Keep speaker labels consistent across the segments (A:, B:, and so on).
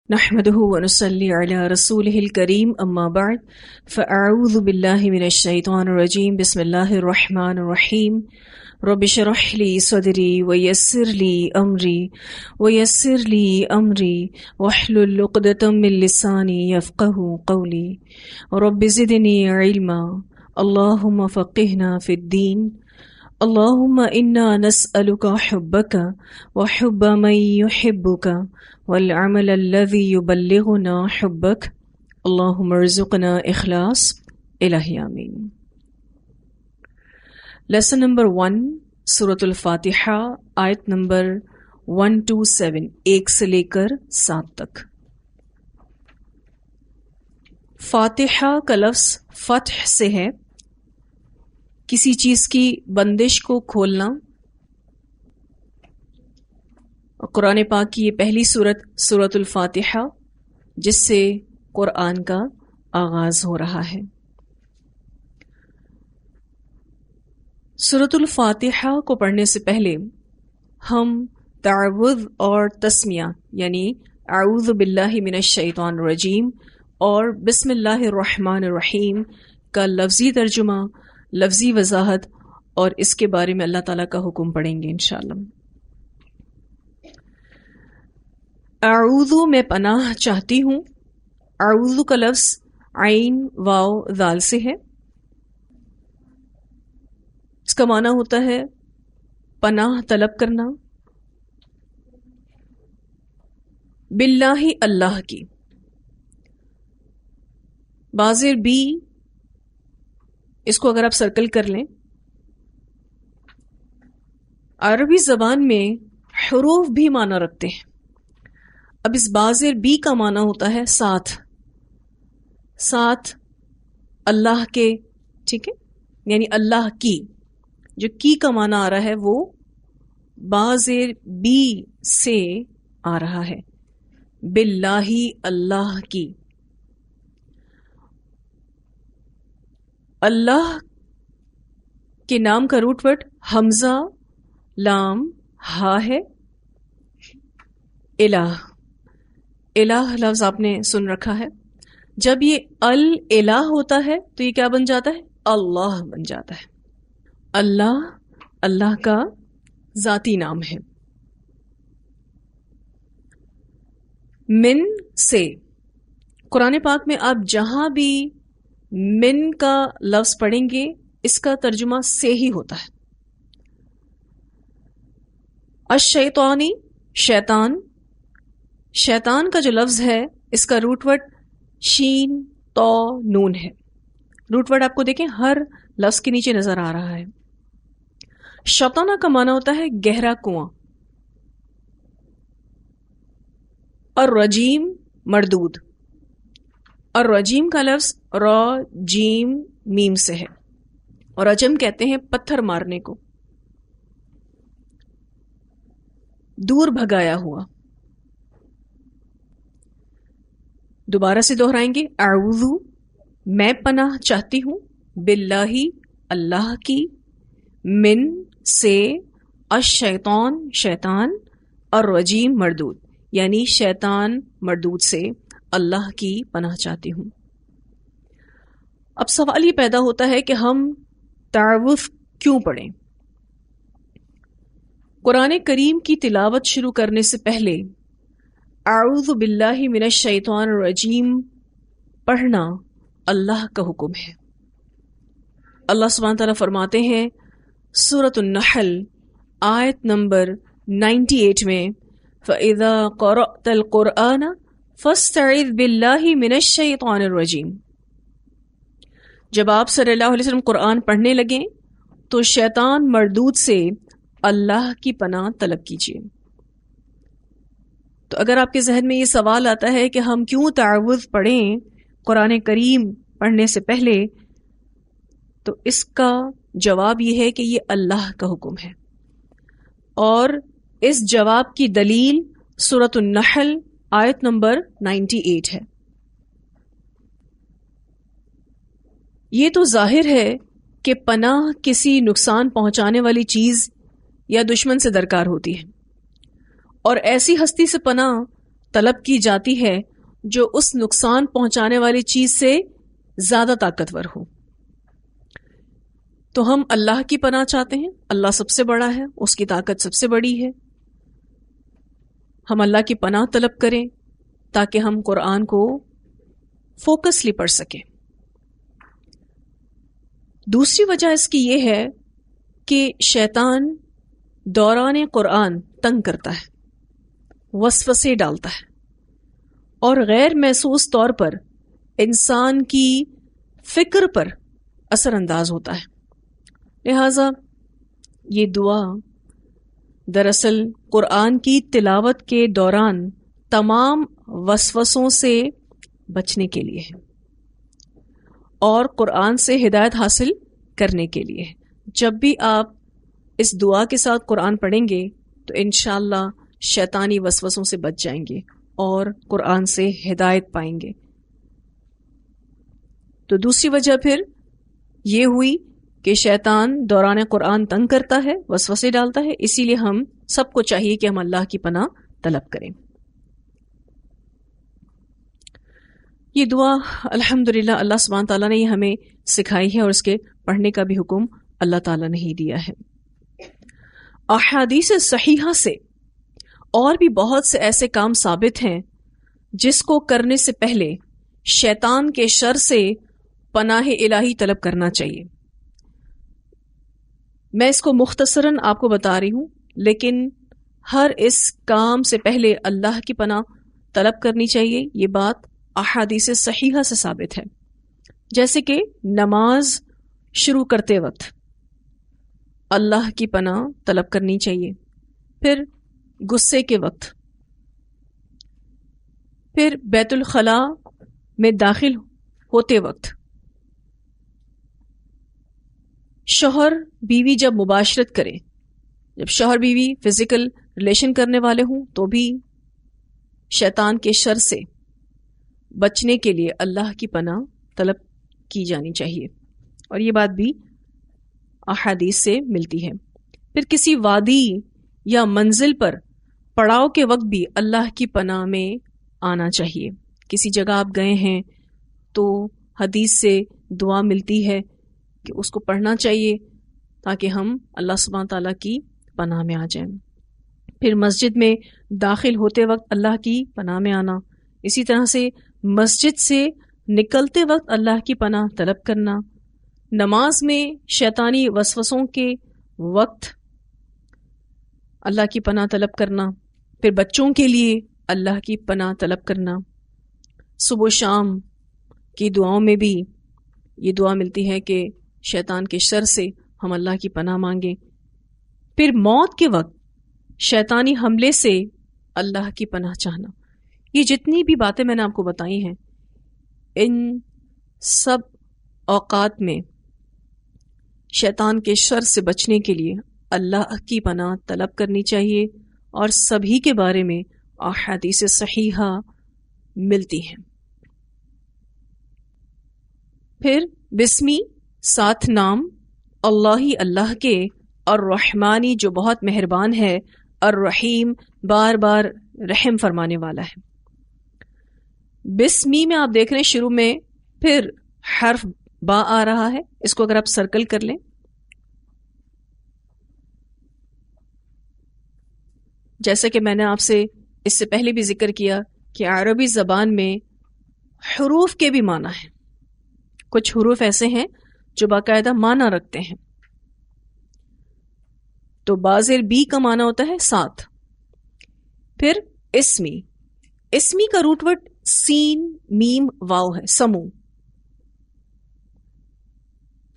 A: نحمده ونصلي على رسوله الكريم أما بعد فأعوذ بالله من الشيطان الرجيم بسم الله الرحمن الرحيم رب اشرح لي صدري ويسر لي أمري واحلل عقدة من لساني يفقهوا قولي رب زدني علما اللهم فقهنا في الدين اللهم إنا نسألك حبك وحب من يحبك والعمل الذي يبلغنا حبك اللهم ارزقنا اخلاص الہی آمین۔ لیسن نمبر 1 سورۃ الفاتحہ آیت نمبر 1 to 7 1 سے لے کر 7 تک۔ فاتحہ کا لفظ فتح سے ہے، کسی چیز کی بندش کو کھولنا۔ قرآن پاک کی یہ پہلی سورۃ الفاتحہ جس سے قرآن کا آغاز ہو رہا ہے۔ سورۃ الفاتحہ کو پڑھنے سے پہلے ہم تعوذ اور تسمیہ یعنی اعوذ باللہ من الشیطان الرجیم اور بسم اللہ الرحمن الرحیم کا لفظی ترجمہ، لفظی وضاحت اور اس کے بارے میں اللہ تعالیٰ کا حکم پڑھیں گے انشاءاللہ۔ اعوذ میں پناہ چاہتی ہوں۔ اعوذ کا لفظ عین واو ذال سے ہے، اس کا معنی ہوتا ہے پناہ طلب کرنا، باللہ اللہ کی۔ بازر بی اس کو اگر آپ سرکل کر لیں، عربی زبان میں حروف بھی معنی رکھتے ہیں۔ اب اس بازر بی کا معنی ہوتا ہے ساتھ اللہ کے، ٹھیک ہے، یعنی اللہ کی، جو کی کا معنی آ رہا ہے وہ بازر بی سے آ رہا ہے، باللہ اللہ کی۔ اللہ کے نام کا روٹ ورڈ حمزہ لام ہا ہے۔ الہ لفظ آپ نے سن رکھا ہے، جب یہ الہ ہوتا ہے تو یہ کیا بن جاتا ہے؟ اللہ بن جاتا ہے۔ اللہ کا ذاتی نام ہے۔ من سے، قرآن پاک میں آپ جہاں بھی من کا لفظ پڑھیں گے اس کا ترجمہ سے ہی ہوتا ہے۔ الشیطانی شیطان کا جو لفظ ہے اس کا روٹ ورڈ شین تو نون ہے۔ روٹ ورڈ آپ کو دیکھیں ہر لفظ کے نیچے نظر آ رہا ہے۔ شطانہ کا معنی ہوتا ہے گہرا کنواں، اور رجیم مردود۔ اور رجیم کا لفظ را جیم میم سے ہے، اور رجم کہتے ہیں پتھر مارنے کو، دور بھگایا ہوا۔ دوبارہ سے دہرائیں گے، اعوذ میں پناہ چاہتی ہوں، باللہ اللہ کی، من سے، الشیطان شیطان، الرجیم مردود یعنی شیطان مردود سے اللہ کی پناہ چاہتی ہوں۔ اب سوال یہ پیدا ہوتا ہے کہ ہم تعوذ کیوں پڑھیں؟ قرآن کریم کی تلاوت شروع کرنے سے پہلے اعوذ باللہ من الشیطان الرجیم پڑھنا اللہ کا حکم ہے۔ اللہ سبحانہ تعالیٰ فرماتے ہیں سورۃ النحل آیت نمبر 98 میں، فَإِذَا قَرَأْتَ الْقُرْآنَ فَاسْتَعِذْ بِاللَّهِ مِنَ الشَّيْطَانِ الرَّجِيمِ۔ جب آپ صلی اللہ علیہ وسلم قرآن پڑھنے لگیں تو شیطان مردود سے اللہ کی پناہ طلب کیجیے۔ تو اگر آپ کے ذہن میں یہ سوال آتا ہے کہ ہم کیوں تعوذ پڑھیں قرآن کریم پڑھنے سے پہلے، تو اس کا جواب یہ ہے کہ یہ اللہ کا حکم ہے، اور اس جواب کی دلیل سورۃ النحل آیت نمبر 98 ہے۔ یہ تو ظاہر ہے کہ پناہ کسی نقصان پہنچانے والی چیز یا دشمن سے درکار ہوتی ہے، اور ایسی ہستی سے پناہ طلب کی جاتی ہے جو اس نقصان پہنچانے والی چیز سے زیادہ طاقتور ہو. تو ہم اللہ کی پناہ چاہتے ہیں. اللہ سب سے بڑا ہے، اس کی طاقت سب سے بڑی ہے. ہم اللہ کی پناہ طلب کریں تاکہ ہم قرآن کو فوکسلی پڑھ سکیں. دوسری وجہ اس کی یہ ہے کہ شیطان دوران قرآن تنگ کرتا ہے، وسوسے ڈالتا ہے اور غیر محسوس طور پر انسان کی فکر پر اثر انداز ہوتا ہے. لہذا یہ دعا دراصل قرآن کی تلاوت کے دوران تمام وسوسوں سے بچنے کے لیے ہے اور قرآن سے ہدایت حاصل کرنے کے لیے ہے. جب بھی آپ اس دعا کے ساتھ قرآن پڑھیں گے تو انشاءاللہ شیطانی وسوسوں سے بچ جائیں گے اور قرآن سے ہدایت پائیں گے. تو دوسری وجہ پھر یہ ہوئی کہ شیطان دوران قرآن تنگ کرتا ہے، وسوسے ڈالتا ہے، اسی لیے ہم سب کو چاہیے کہ ہم اللہ کی پناہ طلب کریں. یہ دعا الحمدللہ اللہ سبحانہ تعالیٰ نے یہ ہمیں سکھائی ہے اور اس کے پڑھنے کا بھی حکم اللہ تعالیٰ نے ہی دیا ہے. احادیث صحیحہ سے اور بھی بہت سے ایسے کام ثابت ہیں جس کو کرنے سے پہلے شیطان کے شر سے پناہ الہی طلب کرنا چاہیے. میں اس کو مختصراً آپ کو بتا رہی ہوں، لیکن ہر اس کام سے پہلے اللہ کی پناہ طلب کرنی چاہیے. یہ بات احادیث صحیحہ سے ثابت ہے. جیسے کہ نماز شروع کرتے وقت اللہ کی پناہ طلب کرنی چاہیے، پھر غصے کے وقت، پھر بیت الخلاء میں داخل ہوتے وقت، شوہر بیوی جب مباشرت کرے، جب شوہر بیوی فزیکل ریلیشن کرنے والے ہوں تو بھی شیطان کے شر سے بچنے کے لیے اللہ کی پناہ طلب کی جانی چاہیے، اور یہ بات بھی احادیث سے ملتی ہے. پھر کسی وادی یا منزل پر پڑاؤ کے وقت بھی اللہ کی پناہ میں آنا چاہیے. کسی جگہ آپ گئے ہیں تو حدیث سے دعا ملتی ہے کہ اس کو پڑھنا چاہیے تاکہ ہم اللہ سبحانہ تعالیٰ کی پناہ میں آ جائیں. پھر مسجد میں داخل ہوتے وقت اللہ کی پناہ میں آنا، اسی طرح سے مسجد سے نکلتے وقت اللہ کی پناہ طلب کرنا، نماز میں شیطانی وسوسوں کے وقت اللہ کی پناہ طلب کرنا، پھر بچوں کے لیے اللہ کی پناہ طلب کرنا. صبح و شام کی دعاؤں میں بھی یہ دعا ملتی ہے کہ شیطان کے شر سے ہم اللہ کی پناہ مانگیں. پھر موت کے وقت شیطانی حملے سے اللہ کی پناہ چاہنا. یہ جتنی بھی باتیں میں نے آپ کو بتائی ہیں، ان سب اوقات میں شیطان کے شر سے بچنے کے لیے اللہ کی پناہ طلب کرنی چاہیے، اور سبھی کے بارے میں احادیث صحیحہ ملتی ہیں. پھر بسمی ساتھ نام اللہ ہی اللہ کے، الرحمانی جو بہت مہربان ہے، الرحیم بار بار رحم فرمانے والا ہے. بسمی میں آپ دیکھ رہے ہیں شروع میں پھر حرف با آ رہا ہے، اس کو اگر آپ سرکل کر لیں، جیسے کہ میں نے آپ سے اس سے پہلے بھی ذکر کیا کہ عربی زبان میں حروف کے بھی معنی ہیں. کچھ حروف ایسے ہیں جو باقاعدہ معنی رکھتے ہیں. تو بازر بی کا معنی ہوتا ہے ساتھ. پھر اسمی، اسمی کا روٹ ورڈ سین میم واو ہے، سمو.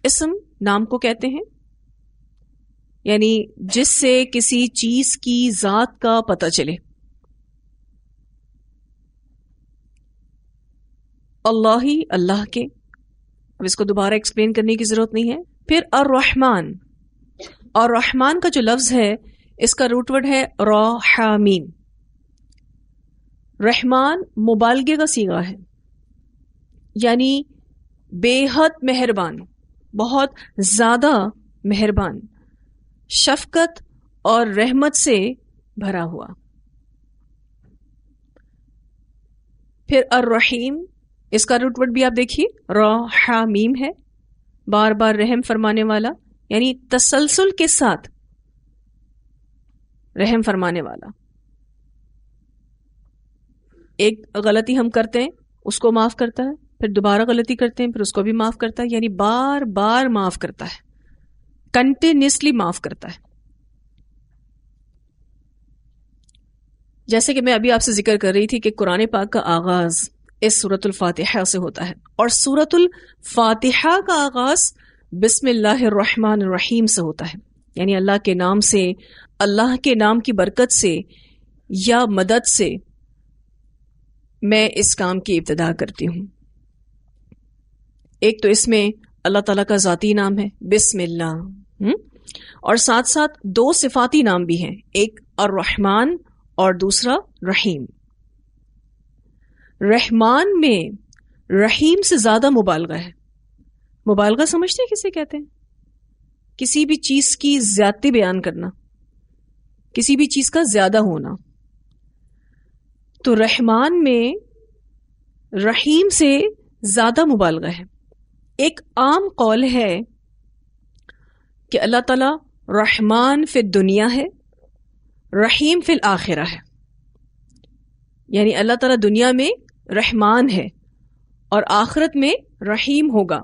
A: اسم نام کو کہتے ہیں، یعنی جس سے کسی چیز کی ذات کا پتہ چلے. اللہ ہی اللہ کے، اب اس کو دوبارہ ایکسپلین کرنے کی ضرورت نہیں ہے. پھر الرحمن، اور رحمان کا جو لفظ ہے اس کا روٹ ورڈ ہے را حا میم. رحمان مبالغے کا صیغہ ہے، یعنی بے حد مہربان، بہت زیادہ مہربان، شفقت اور رحمت سے بھرا ہوا. پھر الرحیم، اس کا روٹ ورڈ بھی آپ دیکھیے را حا میم ہے، بار بار رحم فرمانے والا، یعنی تسلسل کے ساتھ رحم فرمانے والا. ایک غلطی ہم کرتے ہیں اس کو معاف کرتا ہے، پھر دوبارہ غلطی کرتے ہیں پھر اس کو بھی معاف کرتا ہے، یعنی بار بار معاف کرتا ہے، کنٹینیوسلی معاف کرتا ہے. جیسے کہ میں ابھی آپ سے ذکر کر رہی تھی کہ قرآن پاک کا آغاز اس سورۃ الفاتحہ سے ہوتا ہے، اور سورۃ الفاتحہ کا آغاز بسم اللہ الرحمن الرحیم سے ہوتا ہے، یعنی اللہ کے نام سے، اللہ کے نام کی برکت سے یا مدد سے میں اس کام کی ابتدا کرتی ہوں. ایک تو اس میں اللہ تعالیٰ کا ذاتی نام ہے بسم اللہ، اور ساتھ ساتھ دو صفاتی نام بھی ہیں، ایک الرحمن اور دوسرا رحیم. رحمان میں رحیم سے زیادہ مبالغہ ہے. مبالغہ سمجھتے ہیں کسے کہتے ہیں؟ کسی بھی چیز کی زیادتی بیان کرنا، کسی بھی چیز کا زیادہ ہونا. تو رحمان میں رحیم سے زیادہ مبالغہ ہے. ایک عام قول ہے کہ اللہ تعالی رحمان فی الدنیا ہے، رحیم فی الآخرہ ہے، یعنی اللہ تعالیٰ دنیا میں رحمان ہے اور آخرت میں رحیم ہوگا.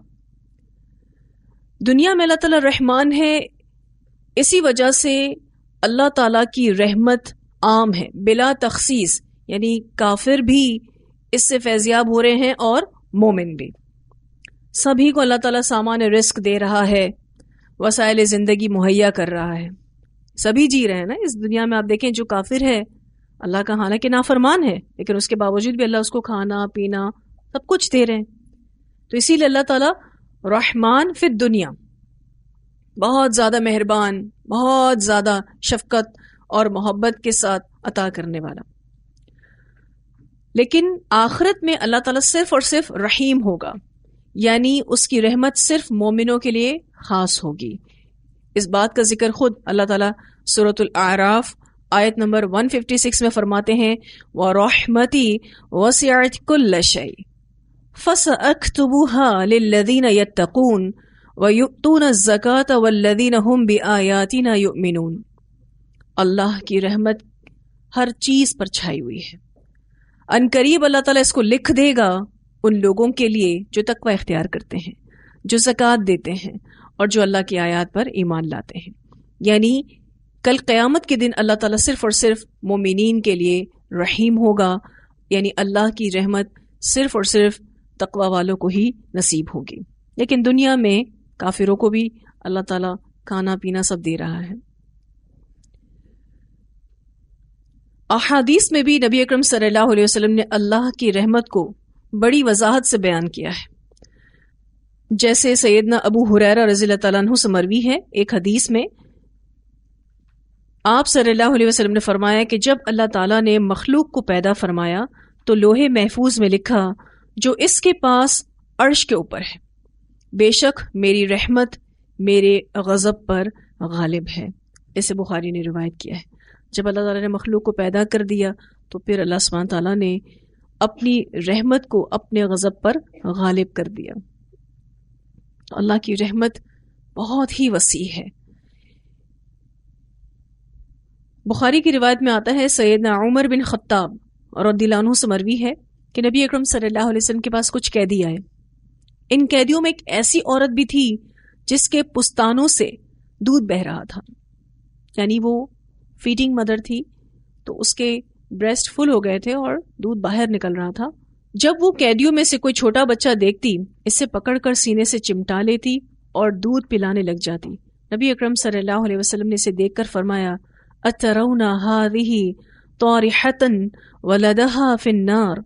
A: دنیا میں اللہ تعالیٰ رحمان ہے، اسی وجہ سے اللہ تعالیٰ کی رحمت عام ہے بلا تخصیص، یعنی کافر بھی اس سے فیضیاب ہو رہے ہیں اور مومن بھی. سبھی کو اللہ تعالیٰ سامان رزق دے رہا ہے، وسائل زندگی مہیا کر رہا ہے، سبھی جی رہے ہیں نا اس دنیا میں. آپ دیکھیں جو کافر ہے اللہ کا حالانکہ نافرمان ہے، لیکن اس کے باوجود بھی اللہ اس کو کھانا پینا سب کچھ دے رہے ہیں. تو اسی لیے اللہ تعالیٰ رحمان فی الدنیا، بہت زیادہ مہربان، بہت زیادہ شفقت اور محبت کے ساتھ عطا کرنے والا. لیکن آخرت میں اللہ تعالیٰ صرف اور صرف رحیم ہوگا، یعنی اس کی رحمت صرف مومنوں کے لیے خاص ہوگی. اس بات کا ذکر خود اللہ تعالیٰ سورۃ الاعراف آیت نمبر 156 میں فرماتے ہیں وَرَحْمَتِي وَسِعَتْ كُلَّ شَيْءٍ فَسَأَكْتُبُهَا لِلَّذِينَ يَتَّقُونَ وَيُؤْتُونَ الزَّكَاةَ وَالَّذِينَ هُمْ بِآيَاتِنَا يُؤْمِنُونَ. اللہ کی رحمت ہر چیز پر چھائی ہوئی ہے. ان قریب اللہ تعالیٰ اس کو لکھ دے گا ان لوگوں کے لیے جو تقوی اختیار کرتے ہیں، جو زکوٰۃ دیتے ہیں اور جو اللہ کی آیات پر ایمان لاتے ہیں. یعنی کل قیامت کے دن اللہ تعالیٰ صرف اور صرف مومنین کے لیے رحیم ہوگا، یعنی اللہ کی رحمت صرف اور صرف تقوی والوں کو ہی نصیب ہوگی. لیکن دنیا میں کافروں کو بھی اللہ تعالیٰ کھانا پینا سب دے رہا ہے. احادیث میں بھی نبی اکرم صلی اللہ علیہ وسلم نے اللہ کی رحمت کو بڑی وضاحت سے بیان کیا ہے. جیسے سیدنا ابو ہریرہ رضی اللہ تعالیٰ عنہ سے مروی ہے ایک حدیث میں آپ صلی اللہ علیہ وسلم نے فرمایا کہ جب اللہ تعالیٰ نے مخلوق کو پیدا فرمایا تو لوح محفوظ میں لکھا جو اس کے پاس عرش کے اوپر ہے، بے شک میری رحمت میرے غضب پر غالب ہے. اسے بخاری نے روایت کیا ہے. جب اللہ تعالیٰ نے مخلوق کو پیدا کر دیا تو پھر اللہ سبحانہ تعالیٰ نے اپنی رحمت کو اپنے غضب پر غالب کر دیا. اللہ کی رحمت بہت ہی وسیع ہے. بخاری کی روایت میں آتا ہے سیدنا عمر بن خطاب رضی اللہ عنہ سے مروی ہے کہ نبی اکرم صلی اللہ علیہ وسلم کے پاس کچھ قیدی آئے. ان قیدیوں میں ایک ایسی عورت بھی تھی جس کے پستانوں سے دودھ بہہ رہا تھا، یعنی وہ فیڈنگ مدر تھی تو اس کے بریسٹ فل ہو گئے تھے اور دودھ باہر نکل رہا تھا. جب وہ قیدیوں میں سے کوئی چھوٹا بچہ دیکھتی اسے پکڑ کر سینے سے چمٹا لیتی اور دودھ پلانے لگ جاتی. نبی اکرم صلی اللہ علیہ وسلم نے اسے دیکھ کر فرمایا اترون هذه طارحة ولدها في النار،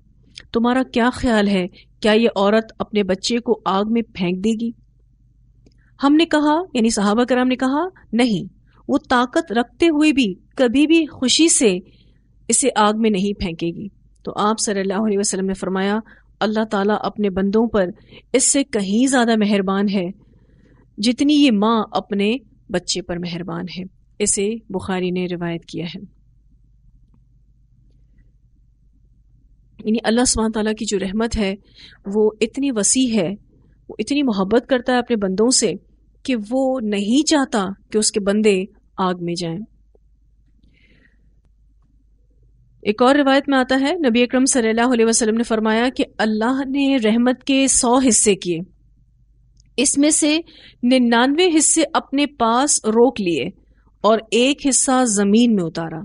A: تمہارا کیا خیال ہے کیا یہ عورت اپنے بچے کو آگ میں پھینک دے گی؟ ہم نے کہا یعنی صحابہ کرام نے کہا نہیں، وہ طاقت رکھتے ہوئے بھی کبھی بھی خوشی سے اسے آگ میں نہیں پھینکے گی. تو آپ صلی اللہ علیہ وسلم نے فرمایا اللہ تعالیٰ اپنے بندوں پر اس سے کہیں زیادہ مہربان ہے جتنی یہ ماں اپنے بچے پر مہربان ہے. اسے بخاری نے روایت کیا ہے. یعنی اللہ سبحانہ تعالیٰ کی جو رحمت ہے وہ اتنی وسیع ہے، وہ اتنی محبت کرتا ہے اپنے بندوں سے کہ وہ نہیں چاہتا کہ اس کے بندے آگ میں جائیں۔ ایک اور روایت میں آتا ہے نبی اکرم صلی اللہ علیہ وسلم نے فرمایا کہ اللہ نے رحمت کے 100 حصے کیے، اس میں سے 99 حصے اپنے پاس روک لیے اور ایک حصہ زمین میں اتارا۔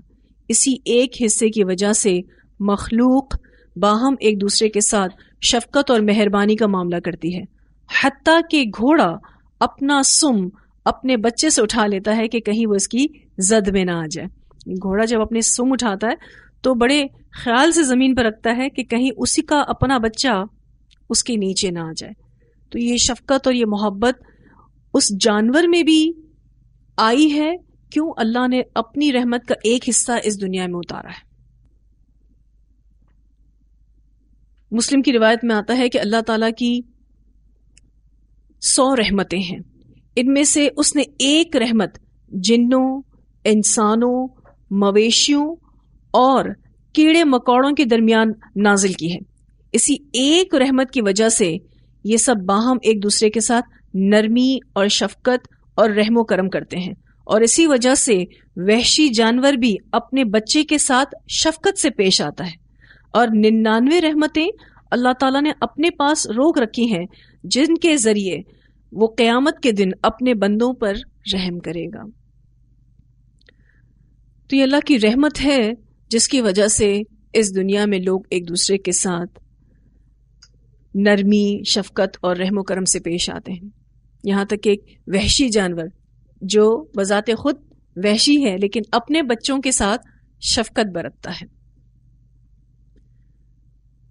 A: اسی ایک حصے کی وجہ سے مخلوق باہم ایک دوسرے کے ساتھ شفقت اور مہربانی کا معاملہ کرتی ہے، حتیٰ کہ گھوڑا اپنا سم اپنے بچے سے اٹھا لیتا ہے کہ کہیں وہ اس کی زد میں نہ آ جائے۔ گھوڑا جب اپنے سم اٹھاتا ہے تو بڑے خیال سے زمین پر رکھتا ہے کہ کہیں اسی کا اپنا بچہ اس کے نیچے نہ آ جائے۔ تو یہ شفقت اور یہ محبت اس جانور میں بھی آئی ہے، کیوں؟ اللہ نے اپنی رحمت کا ایک حصہ اس دنیا میں اتارا ہے۔ مسلم کی روایت میں آتا ہے کہ اللہ تعالیٰ کی 100 رحمتیں ہیں، ان میں سے اس نے ایک رحمت جنوں، انسانوں، مویشیوں اور کیڑے مکوڑوں کے درمیان نازل کی ہے۔ اسی ایک رحمت کی وجہ سے یہ سب باہم ایک دوسرے کے ساتھ نرمی اور شفقت اور رحم و کرم کرتے ہیں، اور اسی وجہ سے وحشی جانور بھی اپنے بچے کے ساتھ شفقت سے پیش آتا ہے۔ اور 99 رحمتیں اللہ تعالیٰ نے اپنے پاس روک رکھی ہیں جن کے ذریعے وہ قیامت کے دن اپنے بندوں پر رحم کرے گا۔ تو یہ اللہ کی رحمت ہے جس کی وجہ سے اس دنیا میں لوگ ایک دوسرے کے ساتھ نرمی، شفقت اور رحم و کرم سے پیش آتے ہیں، یہاں تک کہ ایک وحشی جانور جو بذات خود وحشی ہے لیکن اپنے بچوں کے ساتھ شفقت برتتا ہے۔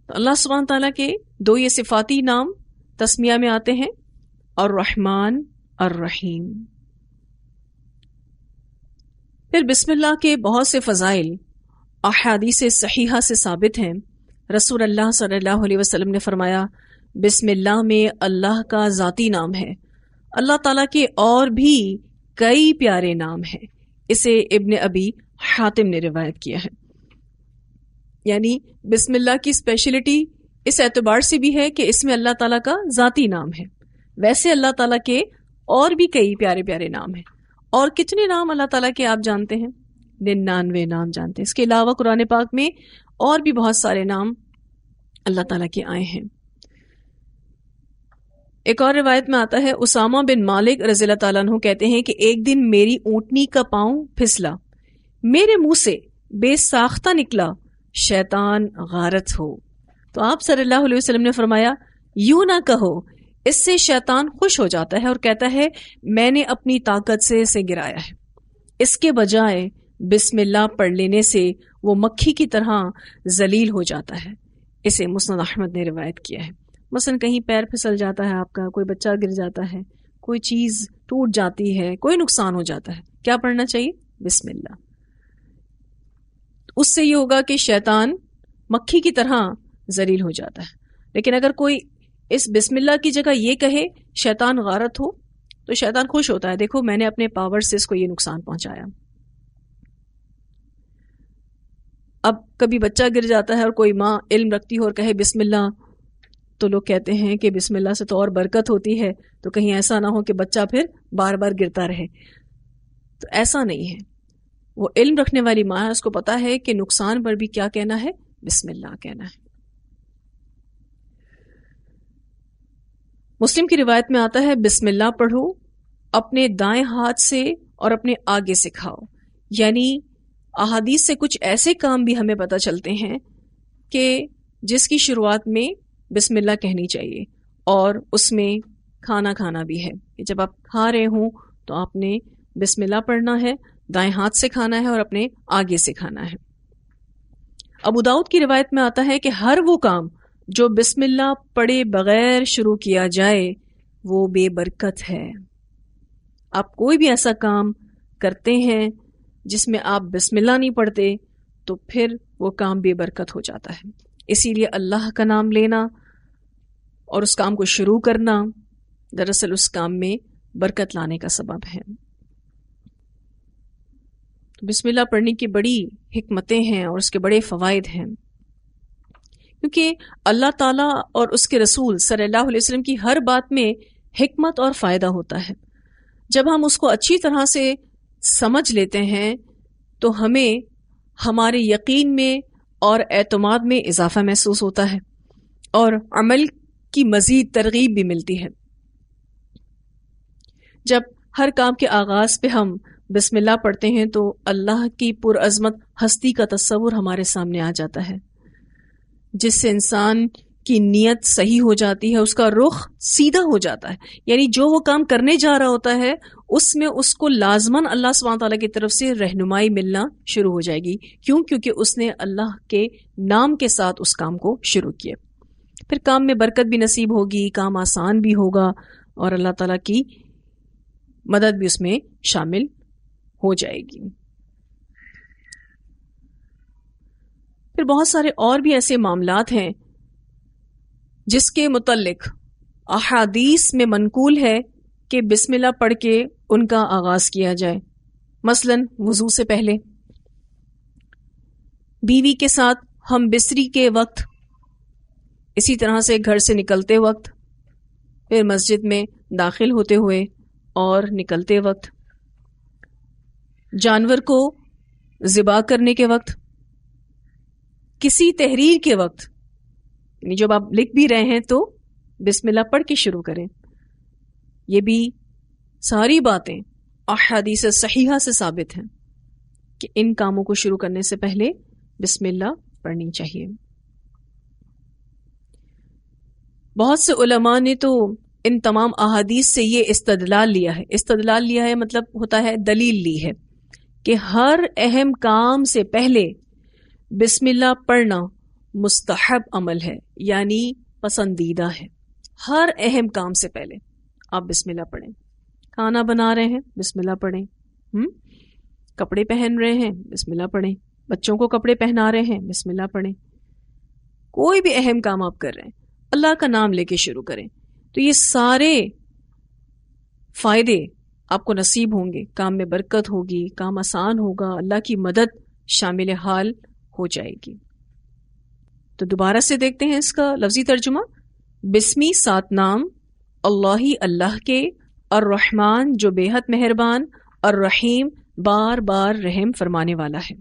A: تو اللہ سبحانہ تعالیٰ کے 2 یہ صفاتی نام تسمیہ میں آتے ہیں، الرحمن الرحیم۔ پھر بسم اللہ کے بہت سے فضائل احادیث صحیحہ سے ثابت ہیں۔ رسول اللہ صلی اللہ علیہ وسلم نے فرمایا، بسم اللہ میں اللہ کا ذاتی نام ہے۔ اللہ تعالیٰ کے اور بھی کئی پیارے نام ہیں، اسے ابن ابی حاتم نے روایت کیا ہے۔ یعنی بسم اللہ کی اسپیشلٹی اس اعتبار سے بھی ہے کہ اس میں اللہ تعالیٰ کا ذاتی نام ہے، ویسے اللہ تعالیٰ کے اور بھی کئی پیارے پیارے نام ہیں۔ اور کتنے نام اللہ تعالیٰ کے آپ جانتے ہیں؟ 99 نام جانتے ہیں۔ اس کے علاوہ قرآن پاک میں اور بھی بہت سارے نام اللہ تعالیٰ کے آئے ہیں۔ ایک اور روایت میں آتا ہے، اسامہ بن مالک رضی اللہ تعالیٰ عنہ کہتے ہیں کہ ایک دن میری اونٹنی کا پاؤں پھسلا، میرے منہ سے بے ساختہ نکلا، شیطان غارت ہو۔ تو آپ صلی اللہ علیہ وسلم نے فرمایا، یوں نہ کہو، اس سے شیطان خوش ہو جاتا ہے اور کہتا ہے میں نے اپنی طاقت سے اسے گرایا ہے۔ اس کے بجائے بسم اللہ پڑھ لینے سے وہ مکھی کی طرح ذلیل ہو جاتا ہے۔ اسے مسند احمد نے روایت کیا ہے۔ مثلا کہیں پیر پھسل جاتا ہے آپ کا، کوئی بچہ گر جاتا ہے، کوئی چیز ٹوٹ جاتی ہے، کوئی نقصان ہو جاتا ہے، کیا پڑھنا چاہیے؟ بسم اللہ۔ اس سے یہ ہوگا کہ شیطان مکھی کی طرح ذلیل ہو جاتا ہے۔ لیکن اگر کوئی اس بسم اللہ کی جگہ یہ کہے شیطان غارت ہو، تو شیطان خوش ہوتا ہے، دیکھو میں نے اپنے پاور سے اس کو یہ نقصان پہنچایا۔ اب کبھی بچہ گر جاتا ہے اور کوئی ماں علم رکھتی ہو اور کہے بسم اللہ، تو لوگ کہتے ہیں کہ بسم اللہ سے تو اور برکت ہوتی ہے، تو کہیں ایسا نہ ہو کہ بچہ پھر بار بار گرتا رہے۔ تو ایسا نہیں ہے، وہ علم رکھنے والی ماں ہے، اس کو پتا ہے کہ نقصان پر بھی کیا کہنا ہے؟ بسم اللہ کہنا ہے۔ مسلم کی روایت میں آتا ہے، بسم اللہ پڑھو، اپنے دائیں ہاتھ سے اور اپنے آگے سے کھاؤ۔ یعنی احادیث سے کچھ ایسے کام بھی ہمیں پتہ چلتے ہیں کہ جس کی شروعات میں بسم اللہ کہنی چاہیے، اور اس میں کھانا بھی ہے کہ جب آپ کھا رہے ہوں تو آپ نے بسم اللہ پڑھنا ہے، دائیں ہاتھ سے کھانا ہے اور اپنے آگے سے کھانا ہے۔ ابو داؤد کی روایت میں آتا ہے کہ ہر وہ کام جو بسم اللہ پڑھے بغیر شروع کیا جائے وہ بے برکت ہے۔ آپ کوئی بھی ایسا کام کرتے ہیں جس میں آپ بسم اللہ نہیں پڑھتے تو پھر وہ کام بے برکت ہو جاتا ہے۔ اسی لیے اللہ کا نام لینا اور اس کام کو شروع کرنا دراصل اس کام میں برکت لانے کا سبب ہے۔ بسم اللہ پڑھنے کی بڑی حکمتیں ہیں اور اس کے بڑے فوائد ہیں۔ کیونکہ اللہ تعالیٰ اور اس کے رسول صلی اللہ علیہ وسلم کی ہر بات میں حکمت اور فائدہ ہوتا ہے. جب ہم اس کو اچھی طرح سے سمجھ لیتے ہیں تو ہمیں ہمارے یقین میں اور اعتماد میں اضافہ محسوس ہوتا ہے اور عمل کی مزید ترغیب بھی ملتی ہے. جب ہر کام کے آغاز پہ ہم بسم اللہ پڑھتے ہیں تو اللہ کی پرعظمت ہستی کا تصور ہمارے سامنے آ جاتا ہے، جس سے انسان کی نیت صحیح ہو جاتی ہے، اس کا رخ سیدھا ہو جاتا ہے. یعنی جو وہ کام کرنے جا رہا ہوتا ہے اس میں اس کو لازماً اللہ سبحانہ تعالیٰ کی طرف سے رہنمائی ملنا شروع ہو جائے گی. کیوں؟ کیونکہ اس نے اللہ کے نام کے ساتھ اس کام کو شروع کیا. پھر کام میں برکت بھی نصیب ہوگی، کام آسان بھی ہوگا اور اللہ تعالیٰ کی مدد بھی اس میں شامل ہو جائے گی. پھر بہت سارے اور بھی ایسے معاملات ہیں جس کے متعلق احادیث میں منقول ہے کہ بسم اللہ پڑھ کے ان کا آغاز کیا جائے. مثلا وضو سے پہلے، بیوی کے ساتھ ہم بستری کے وقت، اسی طرح سے گھر سے نکلتے وقت، پھر مسجد میں داخل ہوتے ہوئے اور نکلتے وقت، جانور کو ذبح کرنے کے وقت، کسی تحریر کے وقت، یعنی جب آپ لکھ بھی رہے ہیں تو بسم اللہ پڑھ کے شروع کریں. یہ بھی ساری باتیں احادیث صحیحہ سے ثابت ہیں کہ ان کاموں کو شروع کرنے سے پہلے بسم اللہ پڑھنی چاہیے. بہت سے علماء نے تو ان تمام احادیث سے یہ استدلال لیا ہے. استدلال لیا ہے مطلب ہوتا ہے دلیل لی ہے کہ ہر اہم کام سے پہلے بسم اللہ پڑھنا مستحب عمل ہے، یعنی پسندیدہ ہے. ہر اہم کام سے پہلے آپ بسم اللہ پڑھیں. کھانا بنا رہے ہیں بسم اللہ پڑھیں، کپڑے پہن رہے ہیں بسم اللہ پڑھیں، بچوں کو کپڑے پہنا رہے ہیں بسم اللہ پڑھیں. کوئی بھی اہم کام آپ کر رہے ہیں اللہ کا نام لے کے شروع کریں تو یہ سارے فائدے آپ کو نصیب ہوں گے. کام میں برکت ہوگی، کام آسان ہوگا، اللہ کی مدد شامل حال ہو جائے گی. تو دوبارہ سے دیکھتے ہیں اس کا لفظی ترجمہ. بسمی 7 نام اللہ ہی اللہ کے، الرحمن جو بے حد مہربان، الرحیم بار بار رحم فرمانے والا ہے.